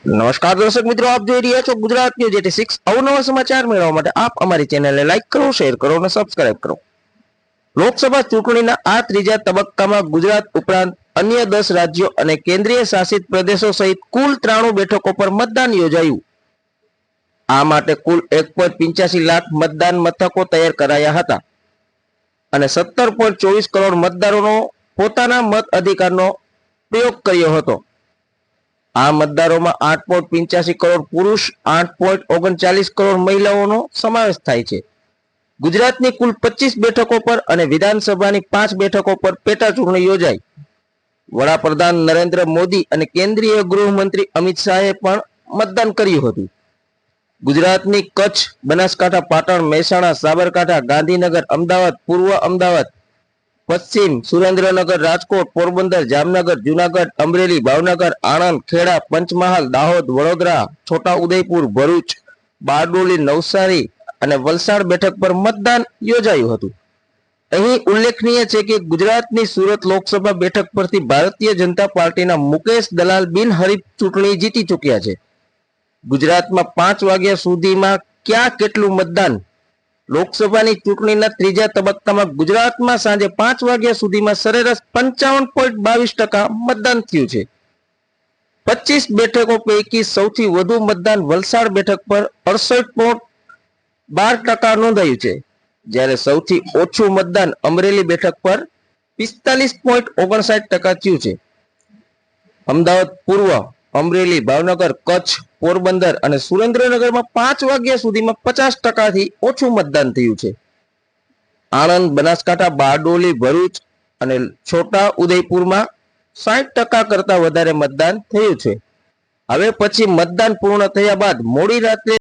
નમસ્કાર દર્શક મિત્રો, આપ જોઈ રહ્યા છો ગુજરાત ન્યૂઝ 86। અવનવા સમાચાર મેળવવા માટે આપ અમારી ચેનલને લાઈક કરો, શેર કરો અને સબસ્ક્રાઇબ કરો। લોકસભા ચૂંટણીના આ ત્રીજા તબક્કામાં ગુજરાત ઉપરાંત અન્ય 10 રાજ્યો અને કેન્દ્રીય શાસિત પ્રદેશો સહિત કુલ 93 બેઠકો પર મતદાન યોજાયું। આ માટે કુલ 1.85 લાખ મતદાન મથકો તૈયાર કરાયા હતા અને 17.24 કરોડ મતદારોનો પોતાના મત અધિકારનો પ્રયોગ કર્યો હતો। આ મતદારોમાં 8.85 કરોડ પુરુષ, 8.39 કરોડ મહિલાઓનો સમાવેશ થાય છે। ગુજરાતની કુલ 25 બેઠકો પર અને વિધાનસભાની 5 બેઠકો પર પેટા ચૂંટણી યોજાઈ। વડાપ્રધાન નરેન્દ્ર મોદી અને કેન્દ્રીય ગૃહમંત્રી અમિત શાહે પણ મતદાન કર્યું હતું। ગુજરાતની કચ્છ, બનાસકાંઠા, પાટણ, મહેસાણા, સાબરકાંઠા, ગાંધીનગર, અમદાવાદ, પૂર્વ અમદાવાદ, પશ્ચિમ સુરેન્દ્રનગર, રાજકોટ, પોરબંદર, જામનગર, જુનાગઢ, અમરેલી, ભાવનગર, આણંદ, ખેડા, પંચમહાલ, દાહોદ, વડોદરા, છોટા ઉદેપુર, ભરૂચ, બારડોલી, નવસારી અને વલસાડ બેઠક પર મતદાન યોજાયું હતું। અહીં ઉલ્લેખનીય છે કે ગુજરાતની સુરત લોકસભા બેઠક પરથી ભારતીય જનતા પાર્ટીના મુકેશ દલાલ બિનહરીફ ચૂંટણી જીતી ચૂક્યા છે। ગુજરાતમાં 5 વાગ્યા સુધીમાં ક્યાં કેટલું મતદાન? લોકસભાની ચૂંટણીના ત્રીજા તબક્કામાં ગુજરાતમાં સાંજે 5 વાગ્યા સુધીમાં સરેરાશ 55.22% મતદાન થયું છે। 25 બેઠકો પૈકી સૌથી વધુ મતદાન વલસાડ બેઠક પર 68.12% નોંધાયું છે, જ્યારે સૌથી ઓછું મતદાન અમરેલી બેઠક પર 45.59% થયું છે। અમદાવાદ પૂર્વ, અમરેલી, ભાવનગર, કચ્છ, પોરબંદર અને સુરેન્દ્રનગરમાં 5 વાગ્યા સુધીમાં 50% થી ઓછું મતદાન થયું છે। આણંદ, બનાસકાંઠા, બારડોલી, ભરૂચ અને છોટા ઉદેપુરમાં 60% કરતા વધારે મતદાન થયું છે। હવે પછી મતદાન પૂર્ણ થયા બાદ મોડી રાત્રે